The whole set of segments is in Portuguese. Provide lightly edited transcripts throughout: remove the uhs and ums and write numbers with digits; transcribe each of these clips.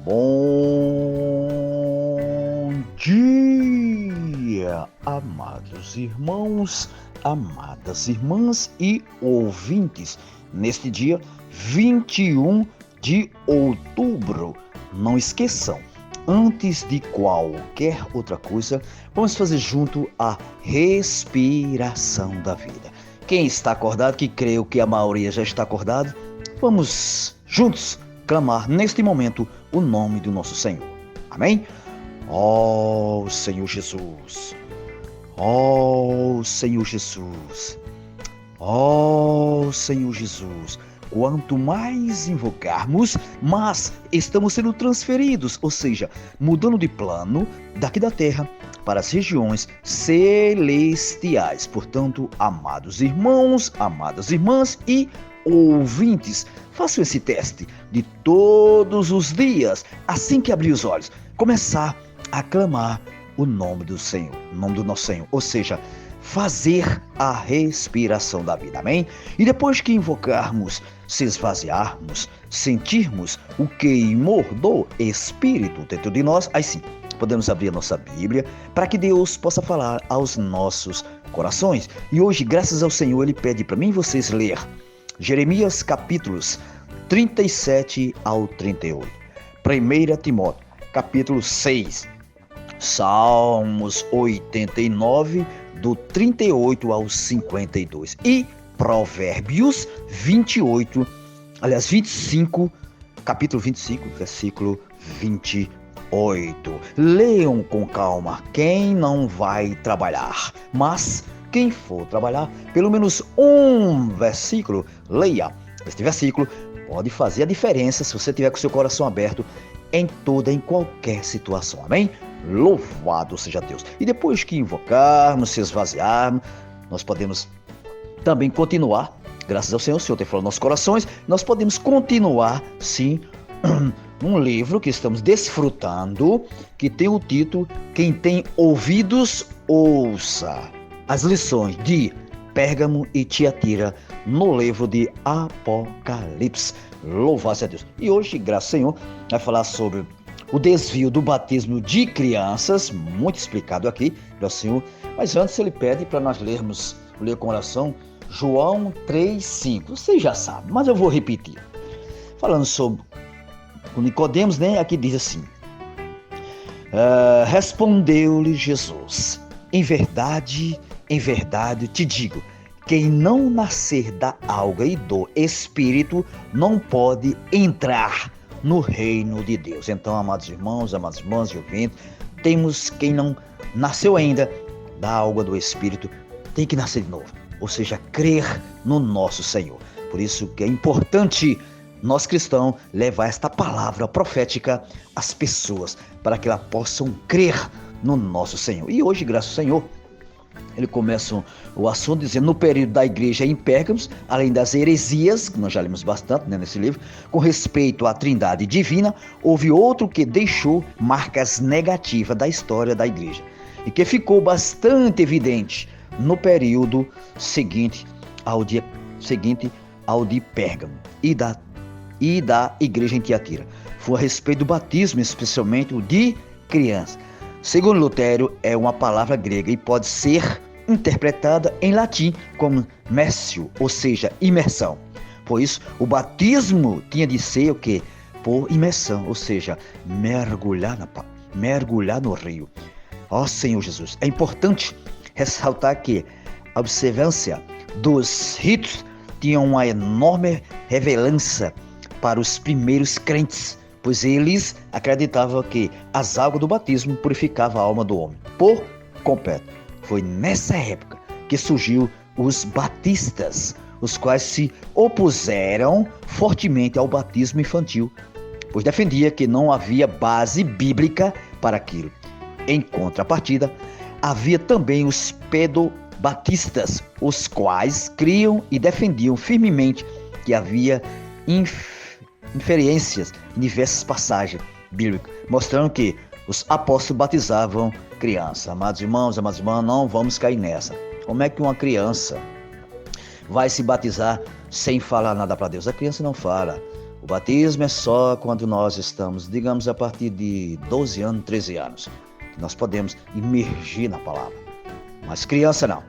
Bom dia, amados irmãos, amadas irmãs e ouvintes. Neste dia 21 de outubro, não esqueçam, antes de qualquer outra coisa, vamos fazer junto a respiração da vida. Quem está acordado, que creio que a maioria já está acordado, vamos juntos clamar neste momento o nome do nosso Senhor. Amém? Ó Senhor Jesus, ó Senhor Jesus, ó Senhor Jesus, quanto mais invocarmos, mais estamos sendo transferidos, ou seja, mudando de plano daqui da terra para as regiões celestiais. Portanto, amados irmãos, amadas irmãs e ouvintes, façam esse teste de todos os dias, assim que abrir os olhos, começar a clamar o nome do Senhor, o nome do nosso Senhor, ou seja, fazer a respiração da vida, amém? E depois que invocarmos, se esvaziarmos, sentirmos o queimor do Espírito dentro de nós, aí sim, podemos abrir a nossa Bíblia para que Deus possa falar aos nossos corações. E hoje, graças ao Senhor, Ele pede para mim e vocês ler Jeremias capítulos 37 ao 38, 1 Timóteo capítulo 6, Salmos 89 do 38 ao 52 e Provérbios 25, capítulo 25, versículo 28. Leiam com calma quem não vai trabalhar, mas quem for trabalhar, pelo menos um versículo, leia. Este versículo pode fazer a diferença se você tiver com seu coração aberto em qualquer situação, amém? Louvado seja Deus. E depois que invocarmos, se esvaziarmos, nós podemos também continuar, graças ao Senhor, o Senhor tem falado nos nossos corações, nós podemos continuar, sim, um livro que estamos desfrutando, que tem o título Quem tem ouvidos, ouça. As lições de Pérgamo e Tiatira no livro de Apocalipse. Louvado seja Deus. E hoje, graças ao Senhor, vai falar sobre o desvio do batismo de crianças, muito explicado aqui, graças ao Senhor. Mas antes ele pede para nós ler com oração, João 3,5. Vocês já sabem, mas eu vou repetir. Falando sobre o Nicodemos, né? Aqui diz assim: respondeu-lhe Jesus: em verdade te digo, quem não nascer da água e do Espírito não pode entrar no reino de Deus. Então, amados irmãos, amadas irmãs e ouvintes, temos quem não nasceu ainda da água do Espírito, tem que nascer de novo, ou seja, crer no nosso Senhor. Por isso que é importante nós cristãos levar esta palavra profética às pessoas, para que elas possam crer no nosso Senhor. E hoje, graças ao Senhor, ele começa o assunto dizendo: no período da igreja em Pérgamos, além das heresias, que nós já lemos bastante, né, nesse livro, com respeito à trindade divina, houve outro que deixou marcas negativas da história da igreja e que ficou bastante evidente no período seguinte ao de Pérgamo e da igreja em Tiatira. Foi a respeito do batismo, especialmente o de crianças. Segundo Lutero, é uma palavra grega e pode ser interpretada em latim como messio, ou seja, imersão. Por isso, o batismo tinha de ser o quê? Por imersão, ou seja, mergulhar no rio. Ó Senhor Jesus, é importante ressaltar que a observância dos ritos tinha uma enorme relevância para os primeiros crentes, pois eles acreditavam que as águas do batismo purificavam a alma do homem por completo. Foi nessa época que surgiu os batistas, os quais se opuseram fortemente ao batismo infantil, pois defendia que não havia base bíblica para aquilo. Em contrapartida, havia também os pedobatistas, os quais criam e defendiam firmemente que havia inferências em diversas passagens bíblicas, mostrando que os apóstolos batizavam criança. Amados irmãos, amadas irmãs, não vamos cair nessa. Como é que uma criança vai se batizar sem falar nada para Deus? A criança não fala. O batismo é só quando nós estamos, digamos, a partir de 12 anos, 13 anos, que nós podemos imergir na palavra. Mas criança não.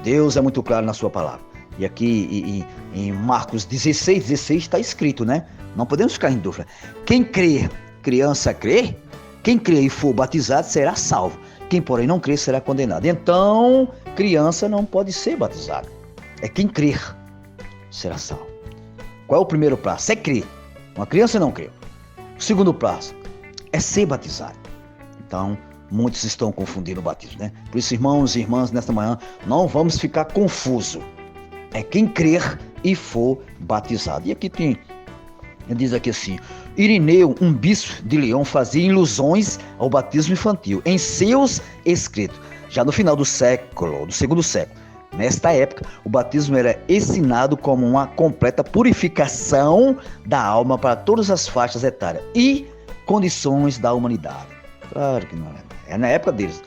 Deus é muito claro na sua palavra. E aqui em Marcos 16 está escrito, né? Não podemos ficar em dúvida. Quem crer, criança crer, quem crer e for batizado será salvo. Quem, porém, não crer será condenado. Então, criança não pode ser batizada. É quem crer será salvo. Qual é o primeiro passo? É crer. Uma criança não crê. O segundo passo é ser batizado. Então, muitos estão confundindo o batismo, né? Por isso, irmãos e irmãs, nesta manhã, não vamos ficar confusos. É quem crer e for batizado. E aqui diz aqui assim: Irineu, um bispo de Leão, fazia ilusões ao batismo infantil em seus escritos, já no final do segundo século. Nesta época, o batismo era ensinado como uma completa purificação da alma para todas as faixas etárias e condições da humanidade. Claro que não é. É na época deles.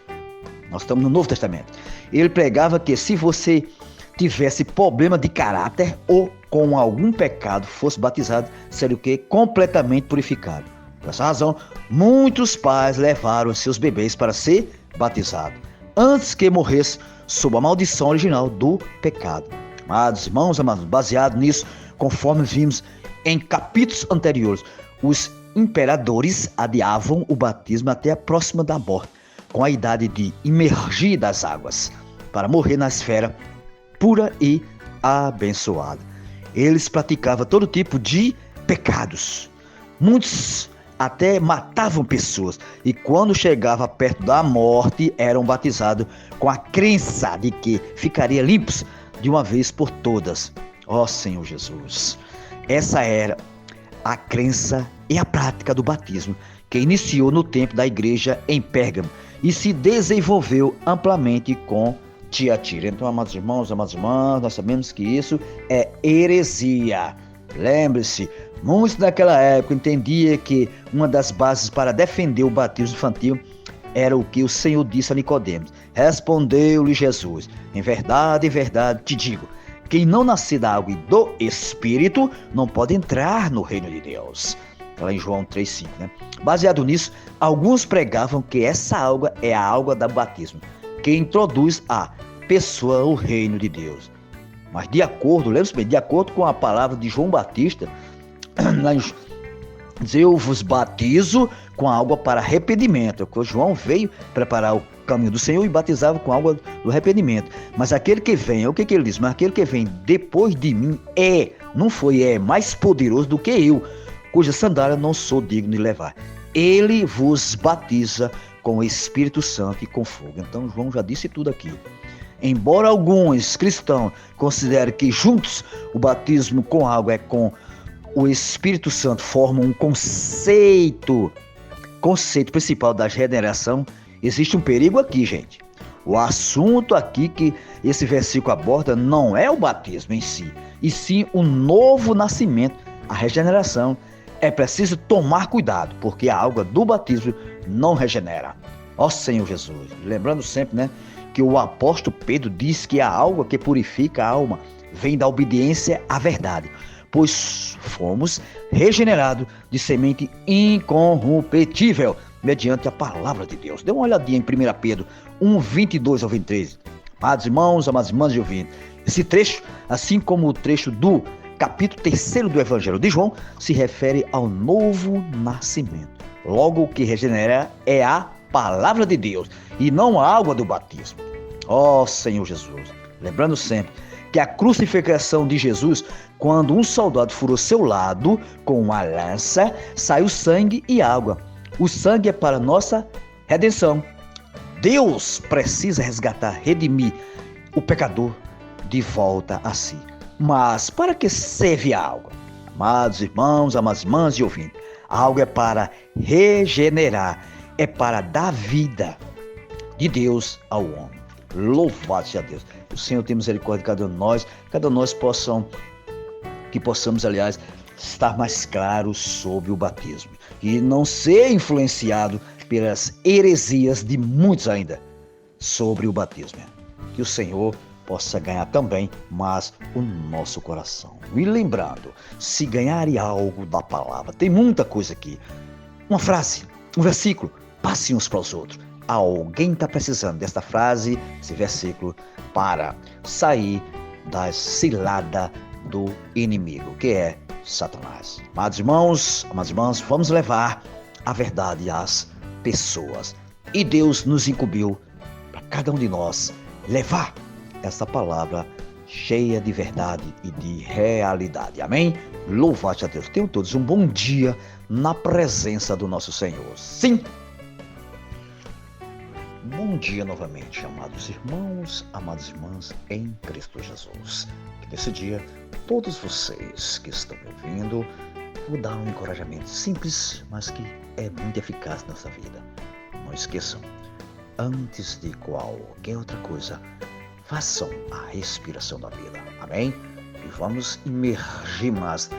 Nós estamos no Novo Testamento. Ele pregava que se você tivesse problema de caráter ou com algum pecado fosse batizado, seria o quê? Completamente purificado. Por essa razão, muitos pais levaram seus bebês para ser batizados antes que morresse sob a maldição original do pecado. Amados irmãos, amados, baseado nisso, conforme vimos em capítulos anteriores, os imperadores adiavam o batismo até a próxima da morte, com a idade de imergir das águas, para morrer na esfera pura e abençoada. Eles praticavam todo tipo de pecados. Muitos até matavam pessoas, e quando chegava perto da morte, eram batizados com a crença de que ficariam limpos de uma vez por todas. Ó Senhor Jesus! Essa era a crença e a prática do batismo, que iniciou no tempo da igreja em Pérgamo e se desenvolveu amplamente com Tiatira. Então, amados irmãos, amadas irmãs, nós sabemos que isso é heresia. Lembre-se, muitos naquela época entendiam que uma das bases para defender o batismo infantil era o que o Senhor disse a Nicodemos. Respondeu-lhe Jesus: em verdade, te digo, quem não nascer da água e do Espírito não pode entrar no reino de Deus. Lá em João 3,5, né? Baseado nisso, alguns pregavam que essa água é a água do batismo, que introduz a pessoa ao reino de Deus. Mas de acordo com a palavra de João Batista, eu vos batizo com água para arrependimento. Porque João veio preparar o caminho do Senhor e batizava com água do arrependimento. Mas aquele que vem, o que ele diz? Mas aquele que vem depois de mim é mais poderoso do que eu, cuja sandália não sou digno de levar. Ele vos batiza com o Espírito Santo e com fogo. Então João já disse tudo aqui. Embora alguns cristãos considerem que juntos o batismo com água é com o Espírito Santo formam um conceito principal da regeneração, existe um perigo aqui, gente. O assunto aqui que esse versículo aborda não é o batismo em si, e sim o novo nascimento, a regeneração. É preciso tomar cuidado, porque a água do batismo não regenera. Ó Senhor Jesus, lembrando sempre, né, que o apóstolo Pedro diz que a água que purifica a alma vem da obediência à verdade, pois fomos regenerados de semente incorruptível, mediante a palavra de Deus. Dê uma olhadinha em 1 Pedro 1, 22 ao 23. Amados irmãos, amadas irmãs e ouvintes, esse trecho, assim como o trecho do capítulo 3 do Evangelho de João, se refere ao novo nascimento. Logo, o que regenera é a palavra de Deus e não a água do batismo. Ó Senhor Jesus, lembrando sempre que a crucificação de Jesus, quando um soldado furou seu lado com uma lança, saiu sangue e água. O sangue é para nossa redenção. Deus precisa resgatar, redimir o pecador de volta a si. Mas para que serve a água? Amados irmãos, amadas irmãs e ouvintes, a água é para regenerar, é para dar vida de Deus ao homem. Louvado seja Deus. O Senhor tem misericórdia de cada um de nós possamos, aliás, estar mais claros sobre o batismo e não ser influenciado pelas heresias de muitos ainda sobre o batismo. Que o Senhor possa ganhar também mais o nosso coração. E lembrando, se ganharem algo da palavra, tem muita coisa aqui. Uma frase, um versículo, passe uns para os outros. Alguém está precisando desta frase, esse versículo, para sair da cilada do inimigo, que é Satanás. Amados irmãos, amadas irmãs, vamos levar a verdade às pessoas. E Deus nos incumbiu, para cada um de nós, levar essa palavra cheia de verdade e de realidade. Amém? Louvado a Deus. Tenham todos um bom dia na presença do nosso Senhor. Sim! Bom dia novamente, amados irmãos, amadas irmãs em Cristo Jesus. Que nesse dia, todos vocês que estão me ouvindo, vou dar um encorajamento simples, mas que é muito eficaz nessa vida. Não esqueçam, antes de qualquer outra coisa, façam a respiração da vida. Amém? E vamos imergir mais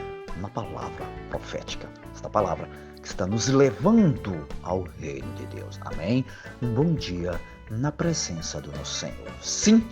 na palavra profética. Esta palavra que está nos levando ao reino de Deus. Amém? Um bom dia na presença do nosso Senhor. Sim!